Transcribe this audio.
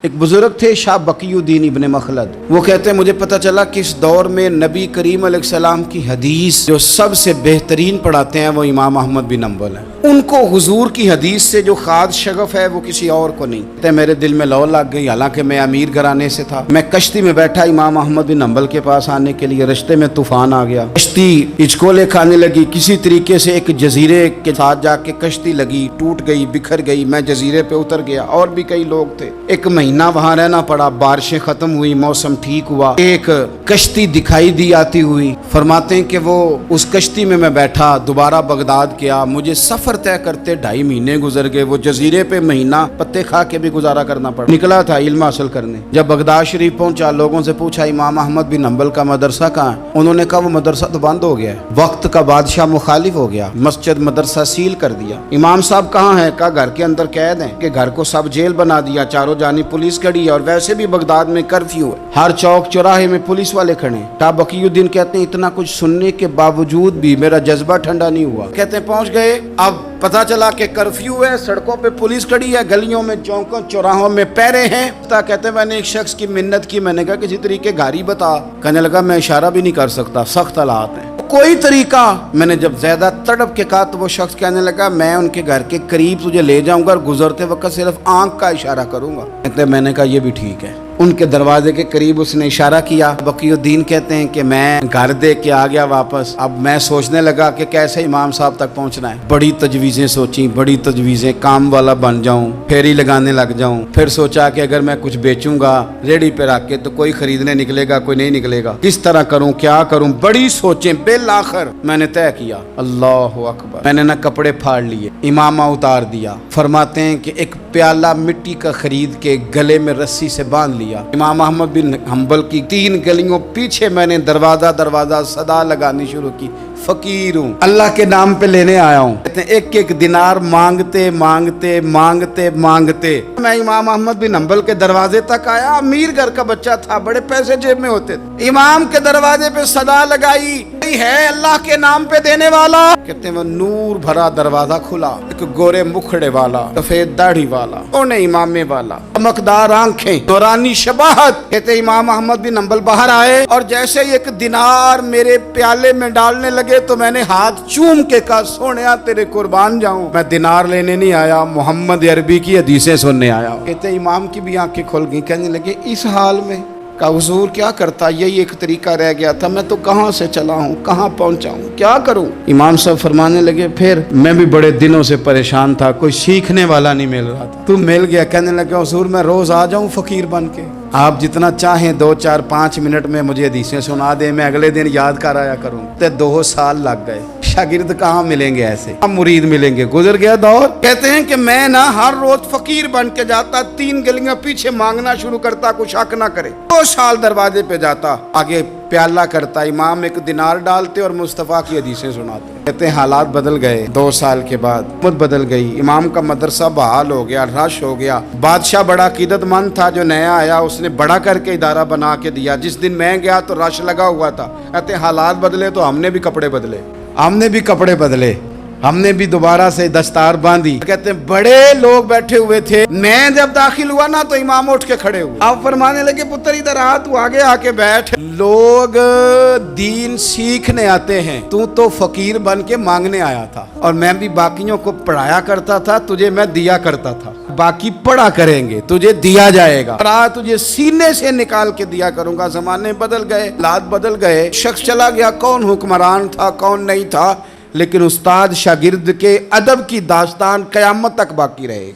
ایک بزرگ تھے شاہ بقیُدین ابن مخلد، وہ کہتے ہیں مجھے پتہ چلا کہ اس دور میں نبی کریم علیہ السلام کی حدیث جو سب سے بہترین پڑھاتے ہیں وہ امام احمد بن حنبل ہیں۔ ان کو حضور کی حدیث سے جو خاص شغف ہے وہ کسی اور کو نہیں۔ کہتے ہیں میرے دل میں لو لگ گئی، حالانکہ میں امیر گھرانے سے تھا۔ میں کشتی میں بیٹھا امام احمد بن حنبل کے پاس آنے کے لیے، رشتے میں طوفان آ گیا، کشتی ہچکولے کھانے لگی، کسی طریقے سے ایک جزیرے کے ساتھ جا کے کشتی لگی، ٹوٹ گئی، بکھر گئی، میں جزیرے پہ اتر گیا، اور بھی کئی لوگ تھے۔ ایک مہینہ وہاں رہنا پڑا، بارشیں ختم ہوئی، موسم ٹھیک ہوا، ایک کشتی دکھائی دی آتی ہوئی۔ فرماتے ہیں کہ وہ اس کشتی میں بیٹھا، دوبارہ بغداد گیا، مجھے سفر طے کرتے 2.5 مہینے گزر گئے، وہ جزیرے پہ مہینہ پتے کھا کے بھی گزارا کرنا پڑا۔ نکلا تھا علم حاصل کرنے، جب بغداد شریف پہنچا لوگوں سے پوچھا امام احمد بن حنبل کا مدرسہ کہاں ہے؟ انہوں نے کہا وہ مدرسہ تو بند ہو گیا ہے، وقت کا بادشاہ مخالف ہو گیا، مسجد مدرسہ سیل کر دیا۔ امام صاحب کہاں ہیں؟ کہا گھر کے اندر قید ہیں، کہ گھر کو سب جیل بنا دیا، چاروں جانب پولیس کھڑی ہے، اور ویسے بھی بغداد میں کرفیو ہے، ہر چوک چوراہے میں پولیس والے کھڑے ہیں۔ شاہ بقیُدین کہتے ہیں اتنا کچھ سننے کے باوجود بھی میرا جذبہ ٹھنڈا نہیں ہوا۔ کہتے ہیں پہنچ گئے، اب پتہ چلا کہ کرفیو ہے، سڑکوں پہ پولیس کھڑی ہے، گلیوں میں چوکوں چوراہوں میں پہرے ہیں۔ کہتے ہیں میں نے ایک شخص کی منت کی، میں نے کہا کسی طریقے گاڑی بتا۔ کہنے لگا میں اشارہ بھی نہیں کر سکتا، سخت حالات ہیں، کوئی طریقہ۔ میں نے جب زیادہ تڑپ کے کہا تو وہ شخص کہنے لگا میں ان کے گھر کے قریب تجھے لے جاؤں گا اور گزرتے وقت صرف آنکھ کا اشارہ کروں گا۔ کہتے ہیں میں نے کہا یہ بھی ٹھیک ہے۔ ان کے دروازے کے قریب اس نے اشارہ کیا۔ بقیُدین کہتے ہیں کہ میں گھر دیکھ کے آ گیا واپس۔ اب میں سوچنے لگا کہ کیسے امام صاحب تک پہنچنا ہے، بڑی تجویزیں سوچیں، بڑی تجویزیں، کام والا بن جاؤں، پھیری لگانے لگ جاؤں۔ پھر سوچا کہ اگر میں کچھ بیچوں گا ریڑھی پہ رکھ کے تو کوئی خریدنے نکلے گا، کوئی نہیں نکلے گا، کس طرح کروں، کیا کروں، بڑی سوچیں۔ بالآخر میں نے طے کیا، اللہ اکبر، میں نے نہ کپڑے پھاڑ لیے، امامہ اتار دیا۔ فرماتے ہیں کہ ایک پیالہ مٹی کا خرید کے گلے میں رسی سے باندھ لیا۔ امام احمد بن حنبل کی 3 گلیوں پیچھے میں نے دروازہ صدا لگانی شروع کی، فقیر ہوں، اللہ کے نام پہ لینے آیا ہوں۔ کہتے ہیں ایک ایک دینار مانگتے مانگتے مانگتے مانگتے میں امام احمد بن حنبل کے دروازے تک آیا۔ امیر گھر کا بچہ تھا، بڑے پیسے جیب میں ہوتے تھے۔ امام کے دروازے پہ صدا لگائی، ہے اللہ کے نام پہ دینے والا۔ کہتے ہیں وہ نور بھرا دروازہ کھلا، ایک گورے مکھڑے والا، سفید داڑھی والا، اونے امامے والا، چمکدار آنکھیں، نورانی شباہت۔ کہتے ہیں امام احمد بن حنبل باہر آئے اور جیسے ایک دینار میرے پیالے میں ڈالنے لگے تو میں نے ہاتھ چوم کے کہا سونیا تیرے قربان جاؤں، میں دینار لینے نہیں آیا، محمد عربی کی حدیثیں سننے آیا ہوں۔ کہتے ہیں امام کی بھی آنکھیں کھل گئیں، کہنے لگے اس حال میں کہ حضور کیا کرتا، یہی ایک طریقہ رہ گیا تھا، میں تو کہاں سے چلا ہوں، کہاں پہنچا ہوں، کیا کروں۔ امام صاحب فرمانے لگے پھر میں بھی بڑے دنوں سے پریشان تھا، کوئی سیکھنے والا نہیں مل رہا تھا، تو مل گیا۔ کہنے لگے حضور میں روز آ جاؤں فقیر بن کے، آپ جتنا چاہیں 2 4 5 منٹ میں مجھے حدیثیں سنا دیں، میں اگلے دن یاد کر آیا کروں۔ 2 سال لگ گئے، شاگرد کہاں ملیں گے ایسے، ہم مرید ملیں گے، گزر گیا دور۔ کہتے ہیں کہ میں نہ ہر روز فقیر بن کے جاتا، 3 گلیاں پیچھے مانگنا شروع کرتا، کوئی شک نہ کرے۔ 2 سال دروازے پہ جاتا، آگے پیالہ کرتا، امام ایک دینار ڈالتے اور مصطفیٰ کی حدیثیں سناتے۔ کہتے ہیں حالات بدل گئے، 2 سال کے بعد امت بدل گئی، امام کا مدرسہ بحال ہو گیا، رش ہو گیا۔ بادشاہ بڑا عقیدت مند تھا، جو نیا آیا اس نے بڑا کر کے ادارہ بنا کے دیا۔ جس دن میں گیا تو رش لگا ہوا تھا۔ کہتے ہیں حالات بدلے تو ہم نے بھی کپڑے بدلے، ہم نے بھی دوبارہ سے دستار باندھی۔ کہتے ہیں بڑے لوگ بیٹھے ہوئے تھے، میں جب داخل ہوا نا تو امام اٹھ کے کھڑے ہوئے، آپ فرمانے لگے پتر ادھر آ، تو آگے آ کے بیٹھ، لوگ دین سیکھنے آتے ہیں، تو فقیر بن کے مانگنے آیا تھا، اور میں بھی باقیوں کو پڑھایا کرتا تھا، تجھے میں دیا کرتا تھا، باقی پڑھا کریں گے، تجھے دیا جائے گا، اور آج تجھے سینے سے نکال کے دیا کروں گا۔ زمانے بدل گئے، حالات بدل گئے، شخص چلا گیا، کون حکمران تھا کون نہیں تھا، لیکن استاد شاگرد کے ادب کی داستان قیامت تک باقی رہے گی۔